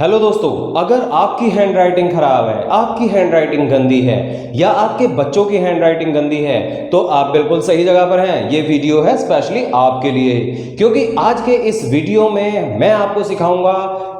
Hello दोस्तों, अगर आपकी हैंडराइटिंग खराब है, आपकी हैंडराइटिंग गंदी है या आपके बच्चों की हैंडराइटिंग गंदी है तो आप बिल्कुल सही जगह पर हैं। ये वीडियो है स्पेशली आपके लिए, क्योंकि आज के इस वीडियो में मैं आपको सिखाऊंगा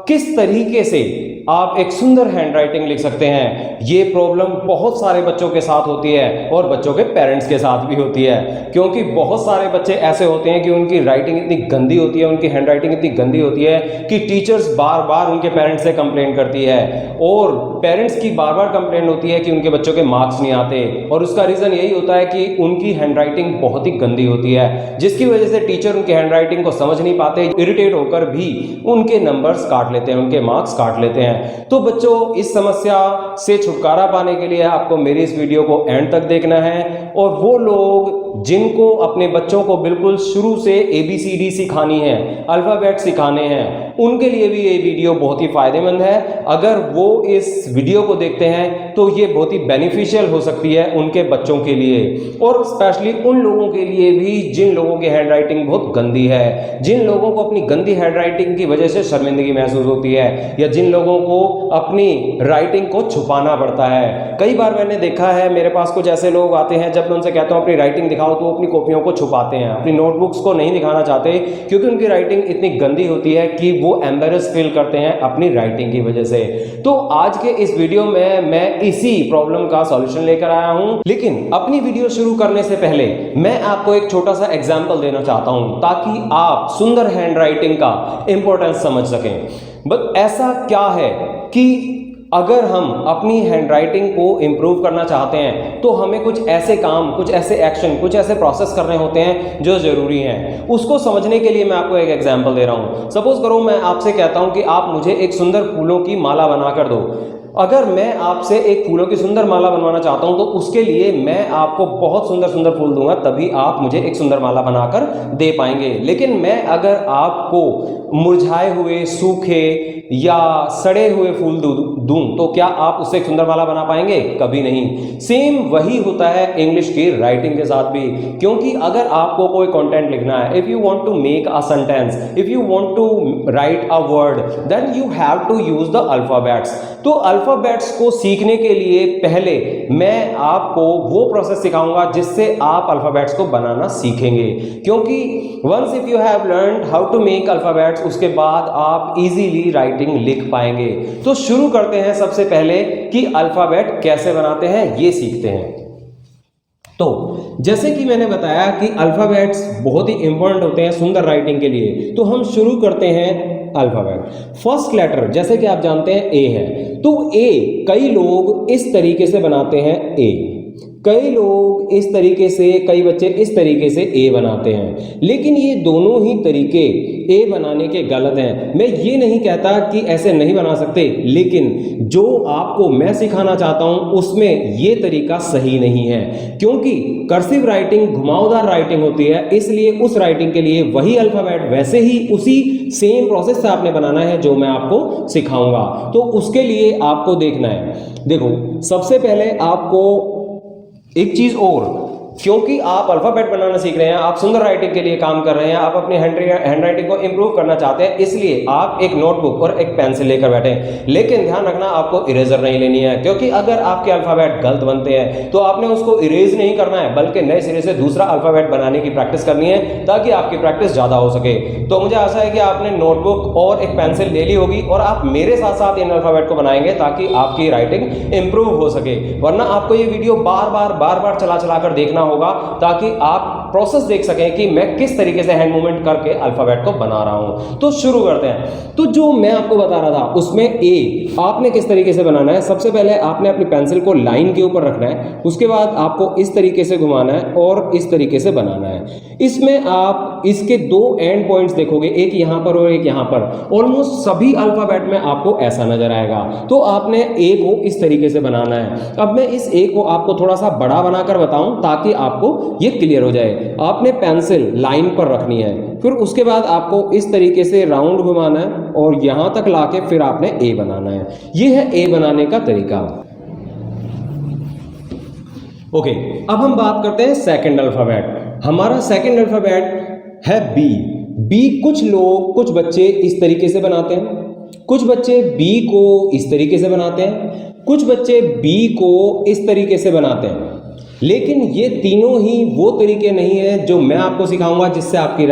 किस तरीके से आप एक सुंदर हैंडराइटिंग लिख सकते हैं। ये प्रॉब्लम बहुत सारे बच्चों के साथ होती है और बच्चों के पेरेंट्स के साथ भी होती है, क्योंकि बहुत सारे बच्चे ऐसे होते हैं कि उनकी राइटिंग इतनी गंदी होती है, उनकी हैंडराइटिंग इतनी गंदी होती है कि टीचर्स बार बार उनके पेरेंट्स से कंप्लेंट करती है और पेरेंट्स की बार बार कंप्लेंट होती है कि उनके बच्चों के मार्क्स नहीं आते। और उसका रीज़न यही होता है कि उनकी हैंडराइटिंग बहुत ही गंदी होती है, जिसकी वजह से टीचर उनकी हैंडराइटिंग को समझ नहीं पाते, इरिटेट होकर भी उनके नंबर्स काट लेते हैं, उनके मार्क्स काट लेते हैं। तो बच्चों, इस समस्या से छुटकारा पाने के लिए आपको मेरी इस वीडियो को एंड तक देखना है। और वो लोग जिनको अपने बच्चों को बिल्कुल शुरू से ABCD सिखानी है, अल्फाबेट सिखाने हैं, उनके लिए भी ये वीडियो बहुत ही फायदेमंद है। अगर वो इस वीडियो को देखते हैं तो ये बहुत ही बेनिफिशियल हो सकती है उनके बच्चों के लिए, और स्पेशली उन लोगों के लिए भी जिन लोगों की हैंडराइटिंग बहुत गंदी है, जिन लोगों को अपनी गंदी हैंडराइटिंग की वजह से शर्मिंदगी महसूस होती है या जिन लोगों को अपनी राइटिंग को छुपाना पड़ता है। कई बार मैंने देखा है, मेरे पास कुछ ऐसे लोग आते हैं, जब मैं उनसे कहता हूं अपनी राइटिंग दिखाओ तो वो अपनी कॉपियों को छुपाते हैं, अपनी नोटबुक्स को नहीं दिखाना चाहते, क्योंकि उनकी राइटिंग इतनी गंदी होती है कि वो एम्बेरस फील करते हैं अपनी राइटिंग की वजह से। तो आज के इस वीडियो में मैं इसी प्रॉब्लम का सॉल्यूशन लेकर आया हूं। लेकिन अपनी वीडियो शुरू करने से पहले मैं आपको एक छोटा सा एग्जाम्पल देना चाहता हूं, ताकि आप सुंदर हैंडराइटिंग का इंपॉर्टेंस समझ सकें। बट ऐसा क्या है कि अगर हम अपनी हैंडराइटिंग को इम्प्रूव करना चाहते हैं तो हमें कुछ ऐसे काम, कुछ ऐसे एक्शन, कुछ ऐसे प्रोसेस करने होते हैं जो ज़रूरी हैं। उसको समझने के लिए मैं आपको एक एग्जांपल दे रहा हूँ। सपोज करो मैं आपसे कहता हूँ कि आप मुझे एक सुंदर फूलों की माला बनाकर दो। अगर मैं आपसे एक फूलों की सुंदर माला बनवाना चाहता हूं तो उसके लिए मैं आपको बहुत सुंदर सुंदर फूल दूंगा, तभी आप मुझे एक सुंदर माला बनाकर दे पाएंगे। लेकिन मैं अगर आपको मुरझाए हुए, सूखे या सड़े हुए फूल दूं तो क्या आप उससे एक सुंदर माला बना पाएंगे? कभी नहीं। सेम वही होता है इंग्लिश की राइटिंग के साथ भी, क्योंकि अगर आपको कोई कंटेंट लिखना है, if you want to make a sentence, if you want to write a word, then you have to use the alphabets. तो अल्फाबेट्स को सीखने के लिए पहले मैं आपको वो प्रोसेस सिखाऊंगा जिससे आप अल्फाबेट्स को बनाना सीखेंगे, क्योंकि once if you have learned how to make alphabets, उसके बाद आप इजीली राइटिंग लिख पाएंगे। तो शुरू करते हैं सबसे पहले कि अल्फाबेट कैसे बनाते हैं, ये सीखते हैं। तो जैसे कि मैंने बताया कि अल्फाबेट्स बहुत ही इंपॉर्टेंट होते हैं सुंदर राइटिंग के लिए, तो हम शुरू करते हैं अल्फाबेट। फर्स्ट लेटर जैसे कि आप जानते हैं ए है, तो ए कई लोग इस तरीके से बनाते हैं ए, कई लोग इस तरीके से, कई बच्चे इस तरीके से ए बनाते हैं, लेकिन ये दोनों ही तरीके ए बनाने के गलत हैं। मैं ये नहीं कहता कि ऐसे नहीं बना सकते, लेकिन जो आपको मैं सिखाना चाहता हूं उसमें ये तरीका सही नहीं है, क्योंकि कर्सिव राइटिंग घुमावदार राइटिंग होती है, इसलिए उस राइटिंग के लिए वही अल्फाबेट वैसे ही उसी सेम प्रोसेस से आपने बनाना है जो मैं आपको सिखाऊंगा। तो उसके लिए आपको देखना है, देखो सबसे पहले आपको एक चीज और, क्योंकि आप अल्फाबेट बनाना सीख रहे हैं, आप सुंदर राइटिंग के लिए काम कर रहे हैं, आप अपनी हैंडराइटिंग को इंप्रूव करना चाहते हैं, इसलिए आप एक नोटबुक और एक पेंसिल लेकर बैठे। लेकिन ध्यान रखना, आपको इरेजर नहीं लेनी है, क्योंकि अगर आपके अल्फाबेट गलत बनते हैं तो आपने उसको इरेज नहीं करना है, बल्कि नए सिरे से दूसरा अल्फाबेट बनाने की प्रैक्टिस करनी है, ताकि आपकी प्रैक्टिस ज्यादा हो सके। तो मुझे आशा है कि आपने नोटबुक और एक पेंसिल ले ली होगी और आप मेरे साथ साथ इन अल्फाबेट को बनाएंगे ताकि आपकी राइटिंग इंप्रूव हो सके। वरना आपको ये वीडियो बार बार चला कर देखना होगा, ताकि आप प्रोसेस देख सकें कि मैं किस तरीके से हैंड मूवमेंट करके अल्फाबेट को बना रहा हूं। तो शुरू करते हैं। तो जो मैं आपको बता रहा था उसमें ए आपने किस तरीके से बनाना है, सबसे पहले आपने अपनी पेंसिल को लाइन के ऊपर रखना है, उसके बाद आपको इस तरीके से घुमाना है और इस तरीके से बनाना है। इसमें आप इसके दो एंड पॉइंट्स देखोगे, एक यहां पर और एक यहां पर। ऑलमोस्ट सभी अल्फाबेट में आपको ऐसा नजर आएगा। तो आपने ए को इस तरीके से बनाना है। अब मैं इस ए को आपको थोड़ा सा बड़ा बनाकर बताऊं ताकि आपको ये क्लियर हो जाए। आपने पेंसिल लाइन पर रखनी है, फिर उसके बाद आपको इस तरीके से राउंड घुमाना है और यहां तक लाके फिर आपने ए बनाना है। ये है ए बनाने का तरीका। ओके, अब हम बात करते हैं सेकंड अल्फाबेट। हमारा सेकंड अल्फाबेट है बी। बी कुछ लोग, कुछ बच्चे इस तरीके से बनाते हैं, कुछ बच्चे बी को इस तरीके से बनाते हैं, कुछ बच्चे बी को इस तरीके से बनाते हैं, लेकिन ये तीनों ही वो तरीके नहीं है जो मैं आपको सिखाऊंगा जिससे आपकी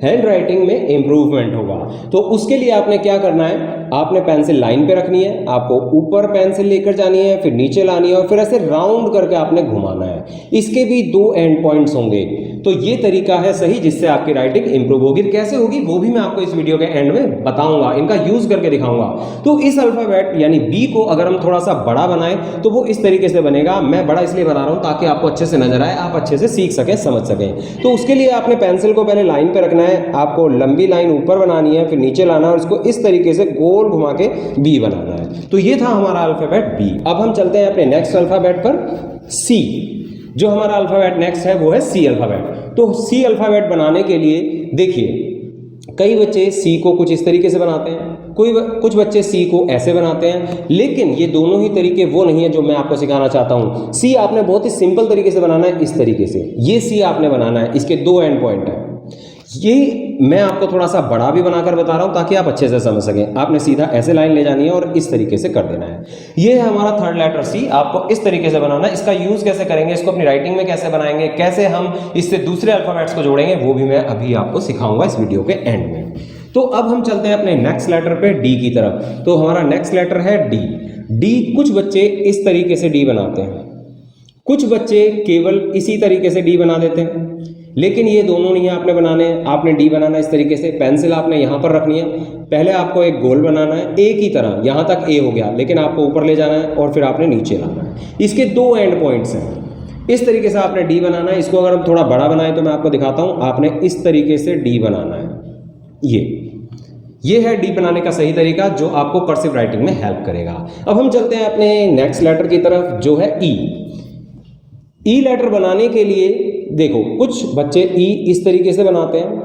हैंड राइटिंग में इम्प्रूवमेंट होगा। तो उसके लिए आपने क्या करना है, आपने पेंसिल लाइन पे रखनी है, आपको ऊपर पेंसिल लेकर जानी है, फिर नीचे लानी है और फिर ऐसे राउंड करके आपने घुमाना है। इसके भी 2 एंड पॉइंट्स होंगे। तो ये तरीका है सही जिससे आपकी राइटिंग इंप्रूव होगी। कैसे होगी वो भी मैं आपको इस वीडियो के एंड में बताऊंगा, इनका यूज करके दिखाऊंगा। तो इस अल्फाबेट यानी बी को अगर हम थोड़ा सा बड़ा बनाएं तो वो इस तरीके से बनेगा। मैं बड़ा इसलिए बना रहा हूं ताकि आपको अच्छे से नजर आए, आप अच्छे से सीख सकें, समझ सकें। तो उसके लिए आपने पेंसिल को पहले लाइन पे रखना है, आपको लंबी लाइन ऊपर बनानी है, फिर नीचे लाना है और इसको इस तरीके से गोल घुमा के बी बनाना है। तो ये था हमारा अल्फाबेट बी। अब हम चलते हैं अपने नेक्स्ट अल्फाबेट पर, सी। जो हमारा अल्फाबेट नेक्स्ट है वो है सी अल्फाबेट। तो सी अल्फाबेट बनाने के लिए देखिए, कई बच्चे सी को कुछ इस तरीके से बनाते हैं, कुछ बच्चे सी को ऐसे बनाते हैं, लेकिन ये दोनों ही तरीके वो नहीं है जो मैं आपको सिखाना चाहता हूं। सी आपने बहुत ही सिंपल तरीके से बनाना है, इस तरीके से। ये सी आपने बनाना है, इसके 2 एंड पॉइंट है। ये मैं आपको थोड़ा सा बड़ा भी बनाकर बता रहा हूं ताकि आप अच्छे से समझ सकें। आपने सीधा ऐसे लाइन ले जानी है और इस तरीके से कर देना है। ये है हमारा थर्ड लेटर सी। आपको इस तरीके से बनाना है। इसका यूज कैसे करेंगे, इसको अपनी राइटिंग में कैसे बनाएंगे, कैसे हम इससे दूसरे अल्फाबेट्स को जोड़ेंगे, वो भी मैं अभी आपको सिखाऊंगा इस वीडियो के एंड में। तो अब हम चलते हैं अपने नेक्स्ट लेटर पे, डी की तरफ। तो हमारा नेक्स्ट लेटर है डी। डी कुछ बच्चे इस तरीके से डी बनाते हैं, कुछ बच्चे केवल इसी तरीके से डी बना देते हैं, लेकिन ये दोनों नहीं आपने बनाने हैं। आपने डी बनाना इस तरीके से, पेंसिल आपने यहां पर रखनी है, पहले आपको एक गोल बनाना है ए की तरह, यहां तक ए हो गया, लेकिन आपको ऊपर ले जाना है और फिर आपने नीचे लाना है। इसके 2 एंड पॉइंट्स हैं। इस तरीके से आपने डी बनाना है। इसको अगर हम थोड़ा बड़ा बनाएं तो मैं आपको दिखाता हूं। आपने इस तरीके से डी बनाना है। ये है डी बनाने का सही तरीका जो आपको कर्सिव राइटिंग में हेल्प करेगा। अब हम चलते हैं अपने नेक्स्ट लेटर की तरफ जो है ई। ई लेटर बनाने के लिए देखो, कुछ बच्चे ई इस तरीके से बनाते हैं,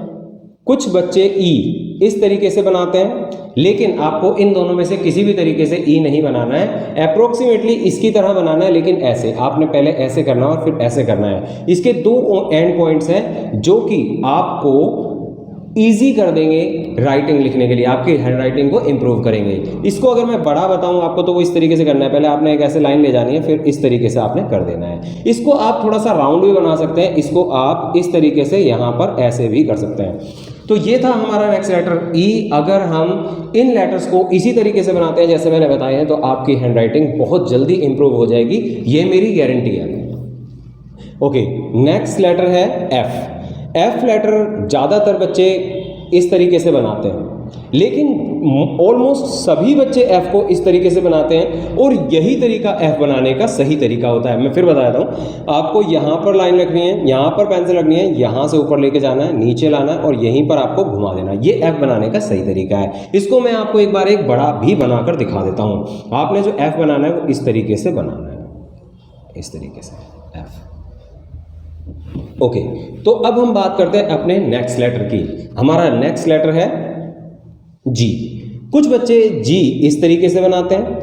कुछ बच्चे ई इस तरीके से बनाते हैं, लेकिन आपको इन दोनों में से किसी भी तरीके से ई नहीं बनाना है। अप्रोक्सीमेटली इसकी तरह बनाना है, लेकिन ऐसे आपने पहले ऐसे करना है और फिर ऐसे करना है। इसके 2 एंड पॉइंट्स हैं जो कि आपको इजी कर देंगे राइटिंग लिखने के लिए, आपकी हैंड राइटिंग को इंप्रूव करेंगे। इसको अगर मैं बड़ा बताऊं आपको तो वो इस तरीके से करना है। पहले आपने एक ऐसे लाइन ले जानी है, फिर इस तरीके से आपने कर देना है। इसको आप थोड़ा सा राउंड भी बना सकते हैं, इसको आप इस तरीके से यहां पर ऐसे भी कर सकते हैं। तो ये था हमारा नेक्स्ट लेटर ई। अगर हम इन लेटर्स को इसी तरीके से बनाते हैं जैसे मैंने बताया है, तो आपकी हैंड राइटिंग बहुत जल्दी इंप्रूव हो जाएगी, ये मेरी गारंटी है। ओके, नेक्स्ट लेटर है एफ। एफ लेटर ज़्यादातर बच्चे इस तरीके से बनाते हैं, लेकिन ऑलमोस्ट सभी बच्चे एफ को इस तरीके से बनाते हैं और यही तरीका एफ बनाने का सही तरीका होता है। मैं फिर बता देता हूँ, आपको यहाँ पर लाइन रखनी है, यहाँ पर पेंसिल रखनी है, यहाँ से ऊपर लेके जाना है, नीचे लाना है और यहीं पर आपको घुमा देना है। ये एफ बनाने का सही तरीका है। इसको मैं आपको एक बार एक बड़ा भी बनाकर दिखा देता हूँ। आपने जो एफ बनाना है वो इस तरीके से बनाना है, इस तरीके से एफ। ओके, तो अब हम बात करते हैं अपने नेक्स्ट लेटर की। हमारा नेक्स्ट लेटर है जी। कुछ बच्चे जी इस तरीके से बनाते हैं,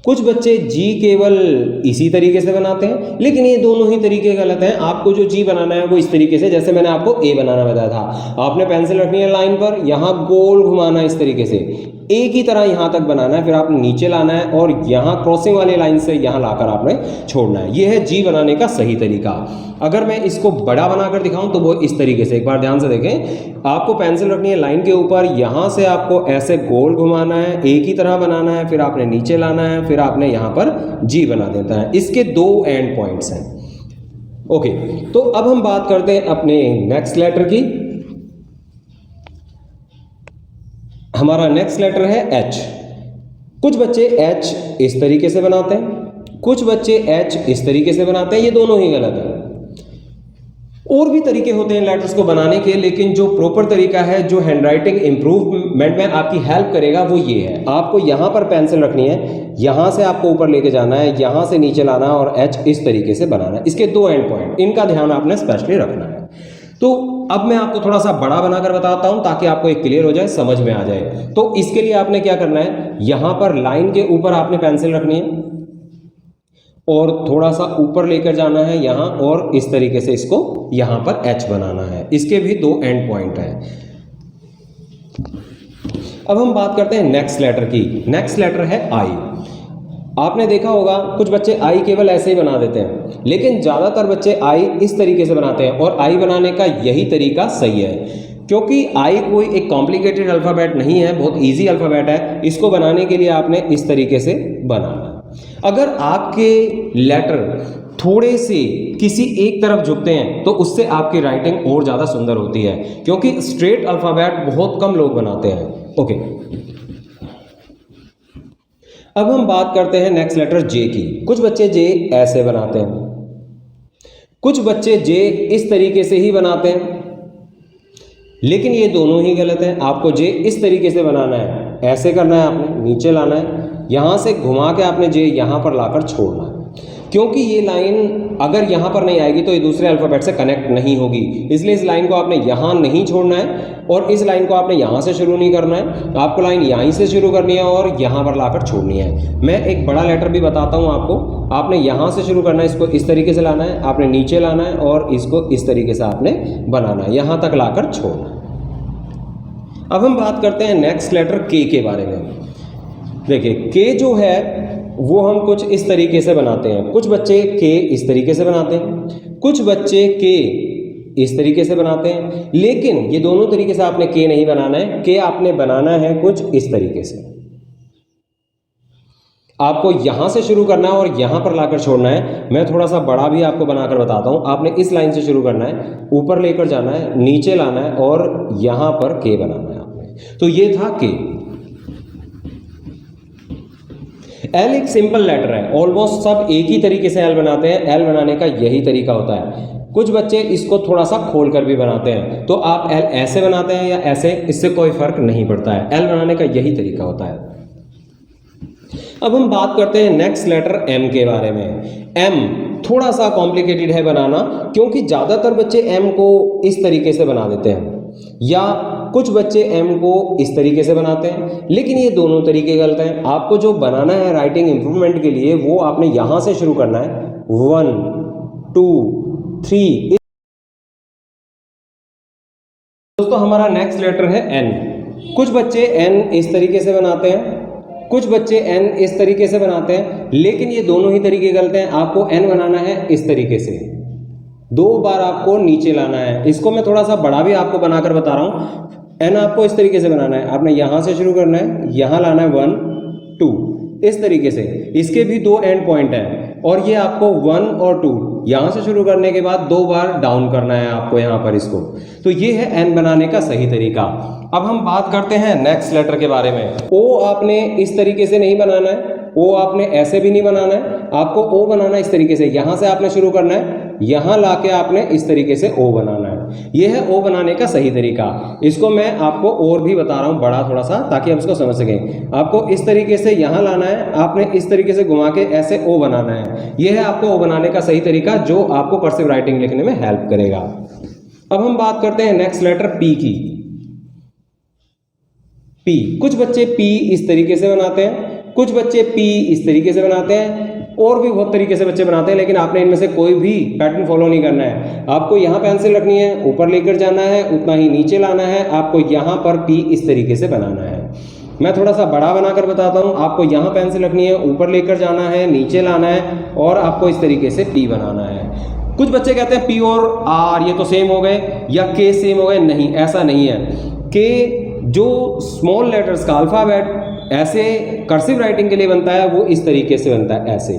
कुछ बच्चे जी केवल इसी तरीके से बनाते हैं, लेकिन ये दोनों ही तरीके गलत हैं। आपको जो जी बनाना है वो इस तरीके से, जैसे मैंने आपको ए बनाना बताया था। आपने पेंसिल रखनी है लाइन पर, यहाँ गोल घुमाना है इस तरीके से, ए की तरह यहाँ तक बनाना है, फिर आपने नीचे लाना है और यहाँ क्रॉसिंग वाली लाइन से यहाँ लाकर आपने छोड़ना है। ये है जी बनाने का सही तरीका। अगर मैं इसको बड़ा बनाकर दिखाऊं तो वो इस तरीके से, एक बार ध्यान से देखें। आपको पेंसिल रखनी है लाइन के ऊपर, यहाँ से आपको ऐसे गोल घुमाना है, ए की तरह बनाना है, फिर आपने नीचे लाना है, फिर आपने यहाँ पर जी बना देता है। इसके 2 एंड पॉइंट्स हैं। ओके, तो अब हम बात करते हैं अपने नेक्स्ट लेटर की। हमारा नेक्स्ट लेटर है एच। कुछ बच्चे एच इस तरीके से बनाते हैं, कुछ बच्चे एच इस तरीके से बनाते हैं। ये दोनों ही गलत है। और भी तरीके होते हैं लेटर्स को बनाने के, लेकिन जो प्रॉपर तरीका है जो हैंडराइटिंग इंप्रूवमेंट में आपकी हेल्प करेगा वो ये है। आपको यहाँ पर पेंसिल रखनी है, यहाँ से आपको ऊपर लेके जाना है, यहाँ से नीचे लाना है और एच इस तरीके से बनाना है। इसके 2 एंड पॉइंट, इनका ध्यान आपने स्पेशली रखना है। तो अब मैं आपको थोड़ा सा बड़ा बनाकर बताता हूं ताकि आपको एक क्लियर हो जाए, समझ में आ जाए। तो इसके लिए आपने क्या करना है, यहां पर लाइन के ऊपर आपने पेंसिल रखनी है और थोड़ा सा ऊपर लेकर जाना है यहां, और इस तरीके से इसको यहां पर एच बनाना है। इसके भी 2 एंड पॉइंट हैं। अब हम बात करते हैं नेक्स्ट लेटर की। नेक्स्ट लेटर है आई। आपने देखा होगा कुछ बच्चे आई केवल ऐसे ही बना देते हैं, लेकिन ज़्यादातर बच्चे आई इस तरीके से बनाते हैं और आई बनाने का यही तरीका सही है, क्योंकि आई कोई एक कॉम्प्लिकेटेड अल्फ़ाबेट नहीं है, बहुत इजी अल्फ़ाबेट है। इसको बनाने के लिए आपने इस तरीके से बनाना। अगर आपके लेटर थोड़े से किसी एक तरफ झुकते हैं तो उससे आपकी राइटिंग और ज़्यादा सुंदर होती है, क्योंकि स्ट्रेट अल्फ़ाबेट बहुत कम लोग बनाते हैं। ओके, अब हम बात करते हैं नेक्स्ट लेटर जे की। कुछ बच्चे जे ऐसे बनाते हैं, कुछ बच्चे जे इस तरीके से ही बनाते हैं, लेकिन ये दोनों ही गलत हैं। आपको जे इस तरीके से बनाना है, ऐसे करना है, आपने नीचे लाना है, यहाँ से घुमा के आपने जे यहाँ पर लाकर छोड़ना है, क्योंकि ये लाइन अगर यहाँ पर नहीं आएगी तो ये दूसरे अल्फ़ाबेट से कनेक्ट नहीं होगी। इसलिए इस लाइन को आपने यहाँ नहीं छोड़ना है और इस लाइन को आपने यहाँ से शुरू नहीं करना है। आपको लाइन यहीं से शुरू करनी है और यहाँ पर लाकर छोड़नी है। मैं एक बड़ा लेटर भी बताता हूँ आपको। आपने यहाँ से शुरू करना है, इसको इस तरीके से लाना है, आपने नीचे लाना है और इसको इस तरीके से आपने बनाना है, यहाँ तक लाकर छोड़ना है। अब हम बात करते हैं नेक्स्ट लेटर के बारे में। देखिए, के जो है वो हम कुछ इस तरीके से बनाते हैं। कुछ बच्चे के इस तरीके से बनाते हैं, कुछ बच्चे के इस तरीके से बनाते हैं, लेकिन ये दोनों तरीके से आपने के नहीं बनाना है। के आपने बनाना है कुछ इस तरीके से। आपको यहां से शुरू करना है और यहां पर लाकर छोड़ना है। मैं थोड़ा सा बड़ा भी आपको बनाकर बताता हूं। आपने इस लाइन से शुरू करना है, ऊपर लेकर जाना है, नीचे लाना है और यहां पर के बनाना है आपने। तो ये था के। एल एक सिंपल लेटर है, ऑलमोस्ट सब एक ही तरीके से एल बनाते हैं। एल बनाने का यही तरीका होता है। कुछ बच्चे इसको थोड़ा सा खोल कर भी बनाते हैं, तो आप एल ऐसे बनाते हैं या ऐसे, इससे कोई फर्क नहीं पड़ता है। एल बनाने का यही तरीका होता है। अब हम बात करते हैं नेक्स्ट लेटर एम के बारे में। एम थोड़ा सा कॉम्प्लिकेटेड है बनाना, क्योंकि ज़्यादातर बच्चे एम को इस तरीके से बना देते हैं या कुछ बच्चे एम को इस तरीके से बनाते हैं, लेकिन ये दोनों तरीके गलत हैं। आपको जो बनाना है राइटिंग इंप्रूवमेंट के लिए, वो आपने यहाँ से शुरू करना है, 1 2 3। दोस्तों, हमारा नेक्स्ट लेटर है एन। कुछ बच्चे एन इस तरीके से बनाते हैं, कुछ बच्चे एन इस तरीके से बनाते हैं, लेकिन ये दोनों ही तरीके गलत हैं। आपको एन बनाना है इस तरीके से, 2 बार आपको नीचे लाना है। इसको मैं थोड़ा सा बड़ा भी आपको बनाकर बता रहा हूँ। एन आपको इस तरीके से बनाना है। आपने यहाँ से शुरू करना है, यहाँ लाना है 1 2, इस तरीके से। इसके भी 2 एंड पॉइंट हैं और ये आपको 1 और 2 यहाँ से शुरू करने के बाद 2 बार डाउन करना है आपको यहाँ पर इसको। तो ये है एन बनाने का सही तरीका। अब हम बात करते हैं नेक्स्ट लेटर के बारे में। ओ आपने इस तरीके से नहीं बनाना है, ओ आपने ऐसे भी नहीं बनाना है। आपको ओ बनाना है इस तरीके से। यहाँ से आपने शुरू करना है, यहाँ लाके आपने इस तरीके से ओ बनाना है। यह है ओ बनाने का सही तरीका। इसको मैं आपको और भी बता रहा हूँ बड़ा थोड़ा सा, ताकि हम इसको समझ सकें। आपको इस तरीके से यहाँ लाना है, आपने इस तरीके से घुमा के ऐसे ओ बनाना है। यह है आपको ओ बनाने का सही तरीका, जो आपको कर्सिव राइटिंग लिखने में हेल्प करेगा। अब हम बात करते हैं नेक्स्ट लेटर पी की। पी, कुछ बच्चे पी इस तरीके से बनाते हैं, कुछ बच्चे पी इस तरीके से बनाते हैं, और भी बहुत तरीके से बच्चे बनाते हैं, लेकिन आपने इनमें से कोई भी पैटर्न फॉलो नहीं करना है। आपको यहाँ पेंसिल रखनी है, ऊपर लेकर जाना है, उतना ही नीचे लाना है। आपको यहाँ पर पी इस तरीके से बनाना है। मैं थोड़ा सा बड़ा बनाकर बताता हूँ। आपको यहाँ पेंसिल रखनी है, ऊपर लेकर जाना है, नीचे लाना है और आपको इस तरीके से पी बनाना है। कुछ बच्चे कहते हैं पी और आर ये तो सेम हो गए या के सेम हो गए। नहीं, ऐसा नहीं है। के जो स्मॉल लेटर्स का अल्फ़ाबेट ऐसे कर्सिव राइटिंग के लिए बनता है, वो इस तरीके से बनता है, ऐसे।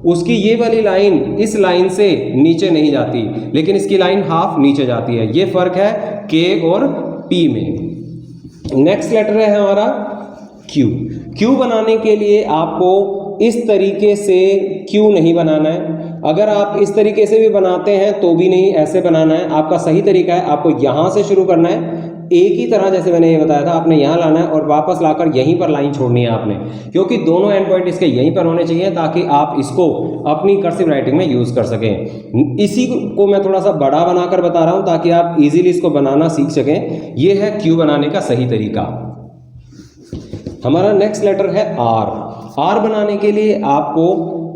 उसकी ये वाली लाइन इस लाइन से नीचे नहीं जाती, लेकिन इसकी लाइन हाफ नीचे जाती है। ये फ़र्क है के और पी में। नेक्स्ट लेटर है हमारा क्यू। क्यू बनाने के लिए आपको इस तरीके से क्यू नहीं बनाना है। अगर आप इस तरीके से भी बनाते हैं तो भी नहीं, ऐसे बनाना है। आपका सही तरीका है, आपको यहाँ से शुरू करना है, एक ही तरह जैसे मैंने ये बताया था। आपने यहाँ लाना है और वापस लाकर यहीं पर लाइन छोड़नी है आपने, क्योंकि दोनों एंड पॉइंट इसके यहीं पर होने चाहिए, ताकि आप इसको अपनी कर्सिव राइटिंग में यूज़ कर सकें। इसी को मैं थोड़ा सा बड़ा बनाकर बता रहा हूँ, ताकि आप इजीली इसको बनाना सीख सकें। ये है क्यू बनाने का सही तरीका। हमारा नेक्स्ट लेटर है आर। आर बनाने के लिए आपको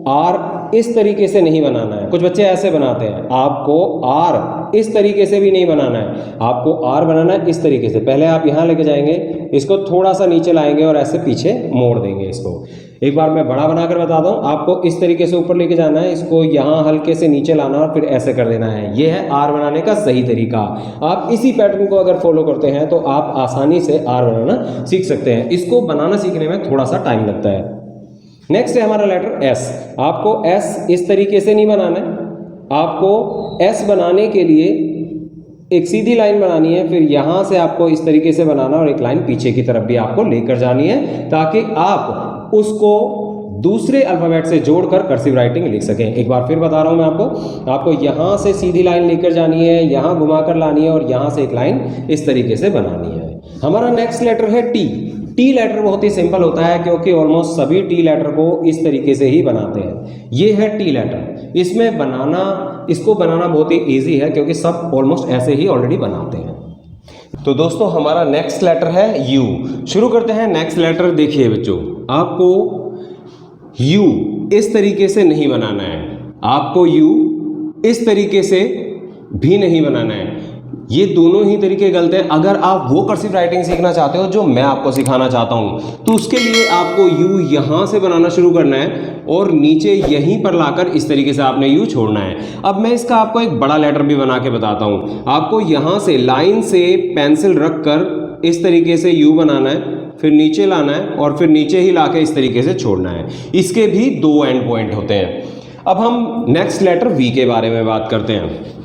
आर इस तरीके से नहीं बनाना है। कुछ बच्चे ऐसे बनाते हैं। आपको आर इस तरीके से भी नहीं बनाना है, आपको आर बनाना है इस तरीके से। पहले आप यहाँ लेके जाएंगे, इसको थोड़ा सा नीचे लाएंगे और ऐसे पीछे मोड़ देंगे इसको। एक बार मैं बड़ा बनाकर बताता हूँ। आपको इस तरीके से ऊपर लेके जाना है, इसको यहाँ हल्के से नीचे लाना और फिर ऐसे कर देना है। ये है आर बनाने का सही तरीका। आप इसी पैटर्न को अगर फॉलो करते हैं तो आप आसानी से आर बनाना सीख सकते हैं। इसको बनाना सीखने में थोड़ा सा टाइम लगता है। नेक्स्ट है हमारा लेटर एस। आपको एस इस तरीके से नहीं बनाना है, आपको एस बनाने के लिए एक सीधी लाइन बनानी है, फिर यहाँ से आपको इस तरीके से बनाना और एक लाइन पीछे की तरफ भी आपको लेकर जानी है, ताकि आप उसको दूसरे अल्फ़ाबेट से जोड़कर कर्सिव राइटिंग लिख सकें। एक बार फिर बता रहा हूँ मैं आपको यहाँ से सीधी लाइन लेकर जानी है, यहाँ घुमाकर लानी है और यहाँ से एक लाइन इस तरीके से बनानी है। हमारा नेक्स्ट लेटर है टी। टी लेटर बहुत ही सिंपल होता है, क्योंकि ऑलमोस्ट सभी टी लेटर को इस तरीके से ही बनाते हैं। ये है टी लेटर। इसको बनाना बहुत ही ईजी है, क्योंकि सब ऑलमोस्ट ऐसे ही ऑलरेडी बनाते हैं। तो दोस्तों हमारा नेक्स्ट लेटर है यू। शुरू करते हैं नेक्स्ट लेटर। देखिए बच्चों, आपको यू इस तरीके से नहीं बनाना है, आपको यू इस तरीके से भी नहीं बनाना है। ये दोनों ही तरीके गलत हैं। अगर आप वो कर्सिव राइटिंग सीखना चाहते हो जो मैं आपको सिखाना चाहता हूँ, तो उसके लिए आपको यू यहाँ से बनाना शुरू करना है और नीचे यहीं पर लाकर इस तरीके से आपने यू छोड़ना है। अब मैं इसका आपको एक बड़ा लेटर भी बना के बताता हूँ। आपको यहाँ से लाइन से पेंसिल रख कर इस तरीके से यू बनाना है, फिर नीचे लाना है और फिर नीचे ही लाके इस तरीके से छोड़ना है। इसके भी दो एंड पॉइंट होते हैं। अब हम नेक्स्ट लेटर वी के बारे में बात करते हैं।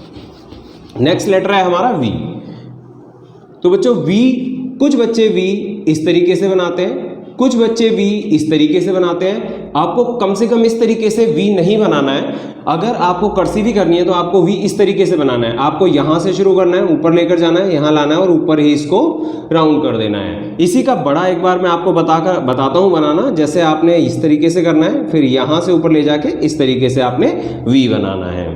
नेक्स्ट लेटर है हमारा वी। तो बच्चों वी, कुछ बच्चे वी इस तरीके से बनाते हैं, कुछ बच्चे वी इस तरीके से बनाते हैं। आपको कम से कम इस तरीके से वी नहीं बनाना है। अगर आपको कर्सिव ही करनी है तो आपको वी इस तरीके से बनाना है। आपको यहाँ से शुरू करना है, ऊपर लेकर जाना है, यहाँ लाना है और ऊपर ही इसको राउंड कर देना है। इसी का बड़ा एक बार मैं आपको बताता हूँ बनाना। जैसे आपने इस तरीके से करना है, फिर यहाँ से ऊपर ले जाके इस तरीके से आपने वी बनाना है।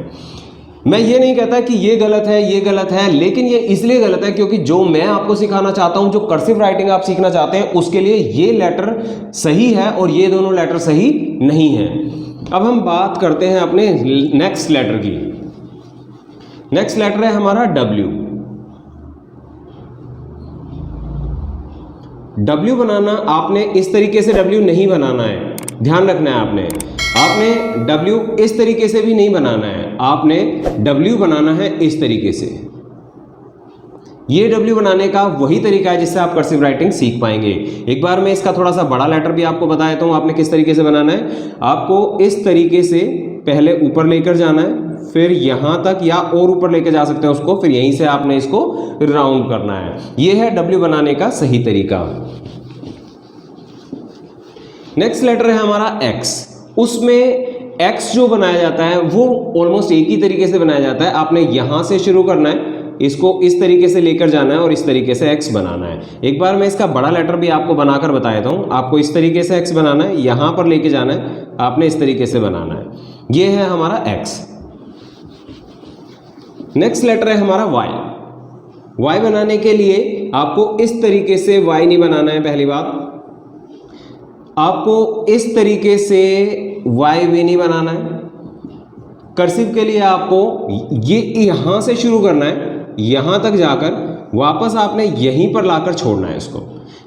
मैं ये नहीं कहता कि ये गलत है, ये गलत है, लेकिन ये इसलिए गलत है क्योंकि जो मैं आपको सिखाना चाहता हूं, जो कर्सिव राइटिंग आप सीखना चाहते हैं, उसके लिए ये लेटर सही है और ये दोनों लेटर सही नहीं है। अब हम बात करते हैं अपने नेक्स्ट लेटर की। नेक्स्ट लेटर है हमारा डब्ल्यू। डब्ल्यू बनाना आपने इस तरीके से डब्ल्यू नहीं बनाना है, ध्यान रखना है आपने डब्ल्यू इस तरीके से भी नहीं बनाना है, आपने डब्ल्यू बनाना है इस तरीके से। ये डब्ल्यू बनाने का वही तरीका है जिससे आप कर्सिव राइटिंग सीख पाएंगे। एक बार मैं इसका थोड़ा सा बड़ा लेटर भी आपको बता देता हूँ आपने किस तरीके से बनाना है। आपको इस तरीके से पहले ऊपर लेकर जाना है, फिर यहाँ तक या और ऊपर लेकर जा सकते हैं उसको, फिर यहीं से आपने इसको राउंड करना है। ये है डब्ल्यू बनाने का सही तरीका। नेक्स्ट लेटर है हमारा एक्स। उसमें एक्स जो बनाया जाता है वो ऑलमोस्ट एक ही तरीके से बनाया जाता है। आपने यहाँ से शुरू करना है, इसको इस तरीके से लेकर जाना है और इस तरीके से एक्स बनाना है। एक बार मैं इसका बड़ा लेटर भी आपको बनाकर बता देता हूँ। आपको इस तरीके से एक्स बनाना है, यहाँ पर लेके जाना है, आपने इस तरीके से बनाना है। ये है हमारा एक्स। नेक्स्ट लेटर है हमारा वाई। वाई बनाने के लिए आपको इस तरीके से वाई नहीं बनाना है। पहली बात, आपको इस तरीके से वाई भी नहीं बनाना है। कर्सिव के लिए आपको ये यहाँ से शुरू करना है, यहाँ तक जाकर वापस आपने यहीं पर लाकर छोड़ना है इसको।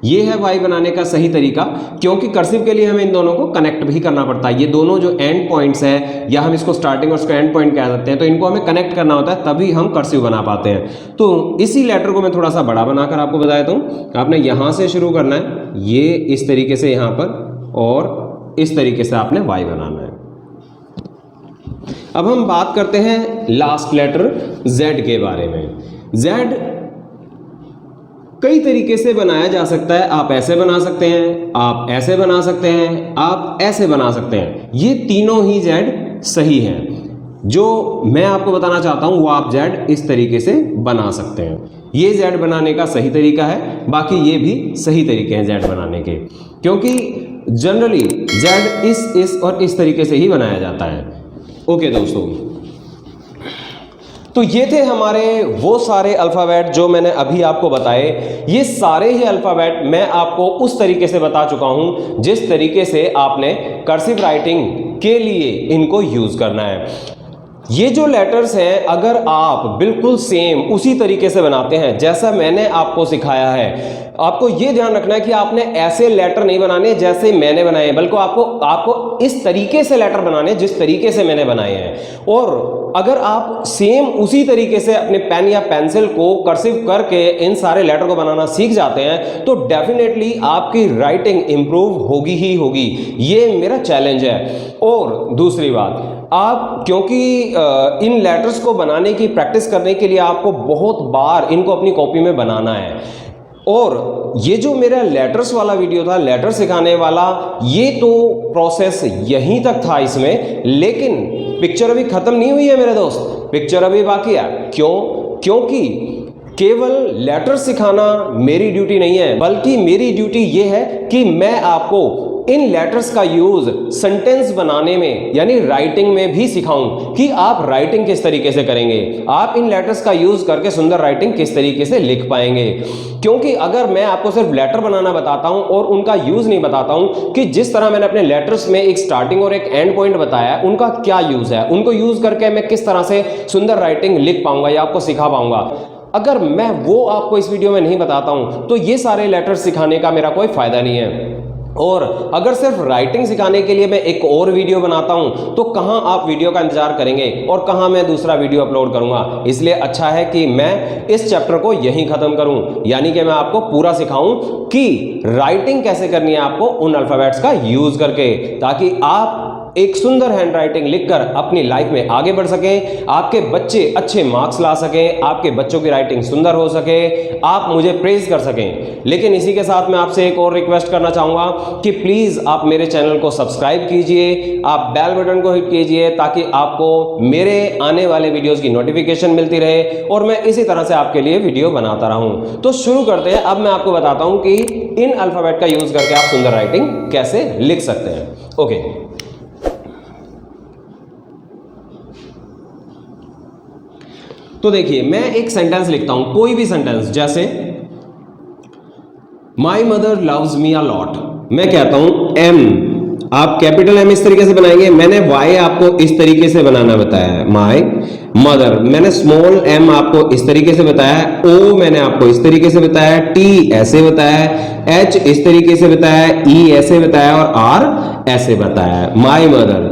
ये है वाई बनाने का सही तरीका, क्योंकि कर्सिव के लिए हमें इन दोनों को कनेक्ट भी करना पड़ता है। ये दोनों जो एंड पॉइंट्स है, या हम इसको स्टार्टिंग और इसको एंड पॉइंट कह सकते हैं, तो इनको हमें कनेक्ट करना होता है, तभी हम कर्सिव बना पाते हैं। तो इसी लेटर को मैं थोड़ा सा बड़ा बनाकर आपको बता देता हूँ। आपने यहाँ से शुरू करना है, ये इस तरीके से यहाँ पर, और इस तरीके से आपने वाई बनाना है। अब हम बात करते हैं लास्ट लेटर जेड के बारे में। जेड कई तरीके से बनाया जा सकता है। आप ऐसे बना सकते हैं, आप ऐसे बना सकते हैं, आप ऐसे बना सकते हैं। ये तीनों ही जेड सही हैं। जो मैं आपको बताना चाहता हूं वो आप जेड इस तरीके से बना सकते हैं। ये जेड बनाने का सही तरीका है। बाकी ये भी सही तरीके हैं जेड बनाने के, क्योंकि जनरली जेड इस और इस तरीके से ही बनाया जाता है। ओके दोस्तों, तो ये थे हमारे वो सारे अल्फ़ाबेट जो मैंने अभी आपको बताए। ये सारे ही अल्फ़ाबेट मैं आपको उस तरीके से बता चुका हूं जिस तरीके से आपने कर्सिव राइटिंग के लिए इनको यूज करना है। ये जो लेटर्स हैं अगर आप बिल्कुल सेम उसी तरीके से बनाते हैं जैसा मैंने आपको सिखाया है, आपको ये ध्यान रखना है कि आपने ऐसे लेटर नहीं बनाने जैसे मैंने बनाए हैं, बल्कि आपको इस तरीके से लेटर बनाने जिस तरीके से मैंने बनाए हैं। और अगर आप सेम उसी तरीके से अपने पेन या पेंसिल को कर्सिव करके इन सारे लेटर को बनाना सीख जाते हैं तो डेफिनेटली आपकी राइटिंग इंप्रूव होगी ही होगी। ये मेरा चैलेंज है। और दूसरी बात, आप क्योंकि इन लेटर्स को बनाने की प्रैक्टिस करने के लिए आपको बहुत बार इनको अपनी कॉपी में बनाना है। और ये जो मेरा लेटर्स वाला वीडियो था, लेटर सिखाने वाला, ये तो प्रोसेस यहीं तक था इसमें, लेकिन पिक्चर अभी खत्म नहीं हुई है मेरे दोस्त, पिक्चर अभी बाकी है। क्यों? क्योंकि केवल लेटर सिखाना मेरी ड्यूटी नहीं है, बल्कि मेरी ड्यूटी ये है कि मैं आपको इन लेटर्स का यूज सेंटेंस बनाने में यानी राइटिंग में भी सिखाऊं कि आप राइटिंग किस तरीके से करेंगे, आप इन लेटर्स का यूज करके सुंदर राइटिंग किस तरीके से लिख पाएंगे। क्योंकि अगर मैं आपको सिर्फ लेटर बनाना बताता हूं और उनका यूज नहीं बताता हूं कि जिस तरह मैंने अपने लेटर्स में एक स्टार्टिंग और एक एंड पॉइंट बताया है उनका क्या यूज है, उनको यूज करके मैं किस तरह से सुंदर राइटिंग लिख पाऊंगा या आपको सिखा पाऊंगा, अगर मैं वो आपको इस वीडियो में नहीं बताता हूं तो ये सारे लेटर्स सिखाने का मेरा कोई फायदा नहीं है। और अगर सिर्फ राइटिंग सिखाने के लिए मैं एक और वीडियो बनाता हूं तो कहां आप वीडियो का इंतजार करेंगे और कहां मैं दूसरा वीडियो अपलोड करूंगा। इसलिए अच्छा है कि मैं इस चैप्टर को यहीं खत्म करूं, यानी कि मैं आपको पूरा सिखाऊं कि राइटिंग कैसे करनी है आपको उन अल्फाबेट्स का यूज करके, ताकि आप एक सुंदर हैंडराइटिंग लिखकर अपनी लाइफ में आगे बढ़ सकें, आपके बच्चे अच्छे मार्क्स ला सकें, आपके बच्चों की राइटिंग सुंदर हो सके, आप मुझे प्रेज कर सकें। लेकिन इसी के साथ मैं आपसे एक और रिक्वेस्ट करना चाहूंगा कि प्लीज आप मेरे चैनल को सब्सक्राइब कीजिए, आप बेल बटन को हिट कीजिए ताकि आपको मेरे आने वाले वीडियोस की नोटिफिकेशन मिलती रहे और मैं इसी तरह से आपके लिए वीडियो बनाता रहूं। तो शुरू करते हैं। अब मैं आपको बताता हूं कि इन अल्फाबेट का यूज करके आप सुंदर राइटिंग कैसे लिख सकते हैं। ओके, तो देखिए मैं एक सेंटेंस लिखता हूं, कोई भी सेंटेंस, जैसे my mother loves me a lot. मैं कहता हूं एम, आप कैपिटल एम इस तरीके से बनाएंगे, मैंने वाई आपको इस तरीके से बनाना बताया है, माई मदर। मैंने स्मॉल एम आपको इस तरीके से बताया है, ओ मैंने आपको इस तरीके से बताया है, टी ऐसे बताया है, एच इस तरीके से बताया है, ई ऐसे बताया और आर ऐसे बताया है। माई मदर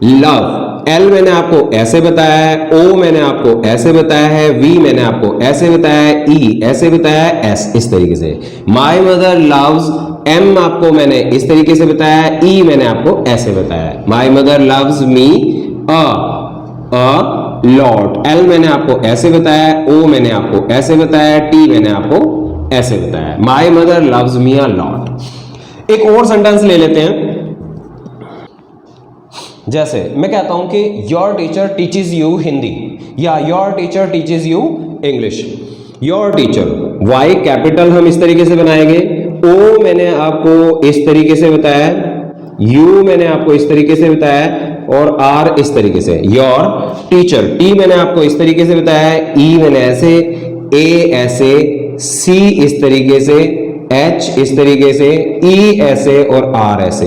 लव, एल मैंने आपको ऐसे बताया है, ओ मैंने आपको ऐसे बताया है, वी मैंने आपको ऐसे बताया है, ई ऐसे बताया है, एस इस तरीके से। माई मदर लव्स, एम आपको मैंने इस तरीके से बताया है, ई मैंने आपको ऐसे बताया है। My mother loves me a lot, L मैंने आपको ऐसे बताया है, ओ मैंने आपको ऐसे बताया है, टी मैंने आपको ऐसे बताया है। My mother loves me a lot. एक और सेंटेंस ले लेते हैं, जैसे मैं कहता हूं कि your teacher teaches you Hindi या your teacher teaches you English. Your teacher, Y capital हम इस तरीके से बनाएंगे, ओ मैंने आपको इस तरीके से बताया, यू मैंने आपको इस तरीके से बताया और आर इस तरीके से। योर टीचर, टी मैंने आपको इस तरीके से बताया, ई मैंने ऐसे, ए ऐसे, सी इस तरीके से, एच इस तरीके से, ई ऐसे और आर ऐसे।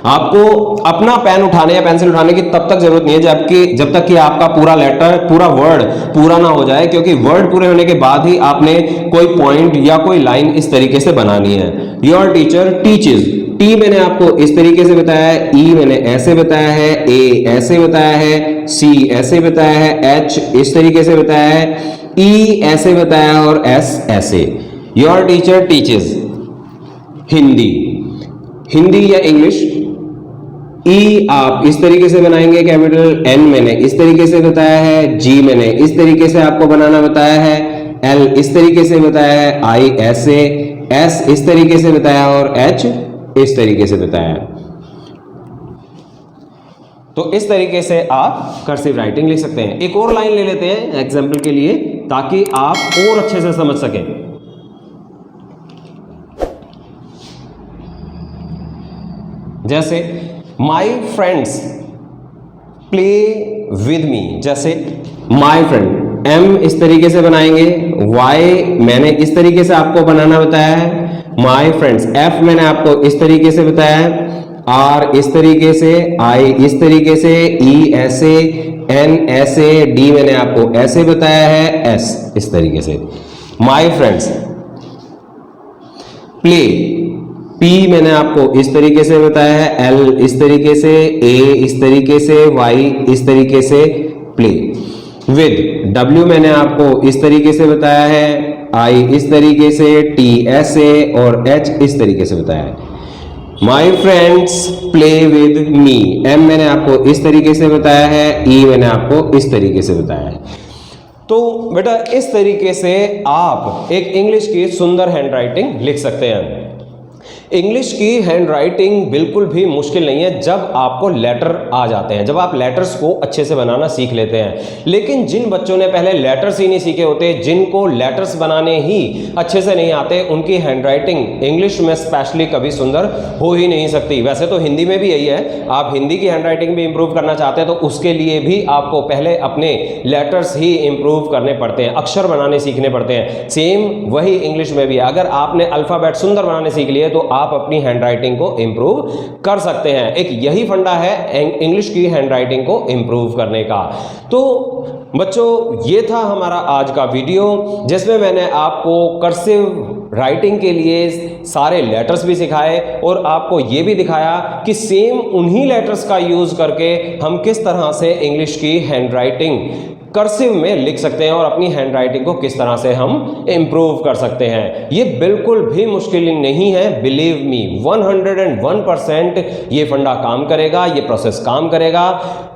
आपको अपना पेन उठाने या पेंसिल उठाने की तब तक जरूरत नहीं है जब तक कि आपका पूरा लेटर, पूरा वर्ड पूरा ना हो जाए, क्योंकि वर्ड पूरे होने के बाद ही आपने कोई पॉइंट या कोई लाइन इस तरीके से बनानी है। योर टीचर टीचेज, टी मैंने आपको इस तरीके से बताया है, ई मैंने ऐसे बताया है, ए ऐसे बताया है, सी ऐसे बताया है, एच इस तरीके से बताया है, ई ऐसे बताया और एस ऐसे। Your teacher teaches Hindi, Hindi या इंग्लिश। ई आप इस तरीके से बनाएंगे कैपिटल, एन मैंने इस तरीके से बताया है, जी मैंने इस तरीके से आपको बनाना बताया है, एल इस तरीके से बताया है, आई ऐसे, एस इस तरीके से बताया और एच इस तरीके से बताया। तो इस तरीके से आप कर्सिव राइटिंग लिख सकते हैं। एक और लाइन ले लेते हैं एग्जाम्पल के लिए ताकि आप और अच्छे से समझ सकें। जैसे माई फ्रेंड्स प्ले विद मी, जैसे माई फ्रेंड, एम इस तरीके से बनाएंगे, वाई मैंने इस तरीके से आपको बनाना बताया है, माई फ्रेंड्स, एफ मैंने आपको इस तरीके से बताया है, आर इस तरीके से, आई इस तरीके से, ई ऐसे, एन ऐसे, डी मैंने आपको ऐसे बताया है, एस इस तरीके से। माय फ्रेंड्स, प्ले, पी मैंने आपको इस तरीके से बताया है, एल इस तरीके से, ए इस तरीके से, वाई इस तरीके से, प्ले विद। डब्ल्यू मैंने आपको इस तरीके से बताया है, आई इस तरीके से, टी ऐसे और एच इस तरीके से बताया है। My friends play with me, um मैंने आपको इस तरीके से बताया है, ई मैंने आपको इस तरीके से बताया है। तो बेटा इस तरीके से आप एक इंग्लिश की सुंदर हैंडराइटिंग लिख सकते हैं। इंग्लिश की हैंडराइटिंग बिल्कुल भी मुश्किल नहीं है जब आपको लेटर आ जाते हैं, जब आप लेटर्स को अच्छे से बनाना सीख लेते हैं। लेकिन जिन बच्चों ने पहले लेटर्स ही नहीं सीखे होते, जिनको लेटर्स बनाने ही अच्छे से नहीं आते, उनकी हैंडराइटिंग इंग्लिश में स्पेशली कभी सुंदर हो ही नहीं सकती। वैसे तो हिंदी में भी यही है, आप हिंदी की हैंडराइटिंग भी इंप्रूव करना चाहते हैं तो उसके लिए भी आपको पहले अपने लेटर्स ही इंप्रूव करने पड़ते हैं, अक्षर बनाने सीखने पड़ते हैं। सेम वही इंग्लिश में भी है। अगर आपने अल्फ़ाबेट सुंदर बनाने सीख लिए तो आप अपनी हैंडराइटिंग को इंप्रूव कर सकते हैं। एक यही फंडा है इंग्लिश की हैंडराइटिंग को इंप्रूव करने का। तो बच्चों ये था हमारा आज का वीडियो, जिसमें मैंने आपको कर्सिव राइटिंग के लिए सारे लेटर्स भी सिखाए और आपको ये भी दिखाया कि सेम उन्हीं लेटर्स का यूज करके हम किस तरह से इंग्लिश की हैंडराइटिंग कर्सिव में लिख सकते हैं और अपनी हैंडराइटिंग को किस तरह से हम इंप्रूव कर सकते हैं। ये बिल्कुल भी मुश्किल नहीं है, बिलीव मी 101% ये फंडा काम करेगा, ये प्रोसेस काम करेगा।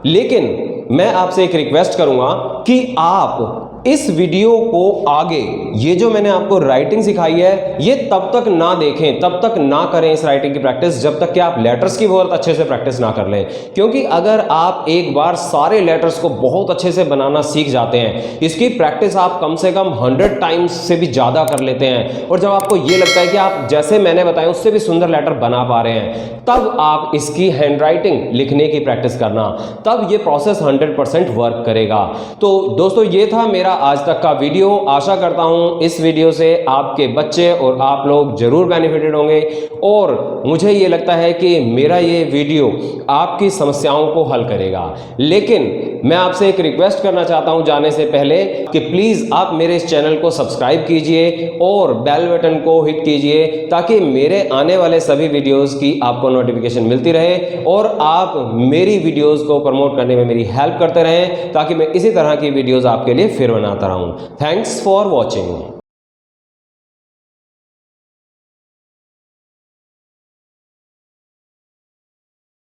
लेकिन मैं आपसे एक रिक्वेस्ट करूंगा कि आप इस वीडियो को आगे, ये जो मैंने आपको राइटिंग सिखाई है, ये तब तक ना देखें, तब तक ना करें इस राइटिंग की प्रैक्टिस जब तक कि आप लेटर्स की बहुत अच्छे से प्रैक्टिस ना कर लें। क्योंकि अगर आप एक बार सारे लेटर्स को बहुत अच्छे से बनाना सीख जाते हैं, इसकी प्रैक्टिस आप कम से कम 100 टाइम्स से भी ज़्यादा कर लेते हैं, और जब आपको ये लगता है कि आप जैसे मैंने बताया उससे भी सुंदर लेटर बना पा रहे हैं, तब आप इसकी हैंडराइटिंग लिखने की प्रैक्टिस करना, तब ये प्रोसेस 100% वर्क करेगा। तो दोस्तों ये था मेरा आज तक का वीडियो। आशा करता हूं इस वीडियो से आपके बच्चे और आप लोग जरूर बेनिफिटेड होंगे, और मुझे ये लगता है कि मेरा ये वीडियो आपकी समस्याओं को हल करेगा। लेकिन मैं आपसे एक रिक्वेस्ट करना चाहता हूं जाने से पहले कि प्लीज आप मेरे इस चैनल को सब्सक्राइब कीजिए और बेल बटन को हिट कीजिए, ताकि मेरे आने वाले सभी वीडियोस की आपको नोटिफिकेशन मिलती रहे और आप मेरी वीडियोस को प्रमोट करने में मेरी हेल्प करते रहें, ताकि मैं इसी तरह की वीडियोस आपके लिए फिर बनाता रहूं। Thanks for watching.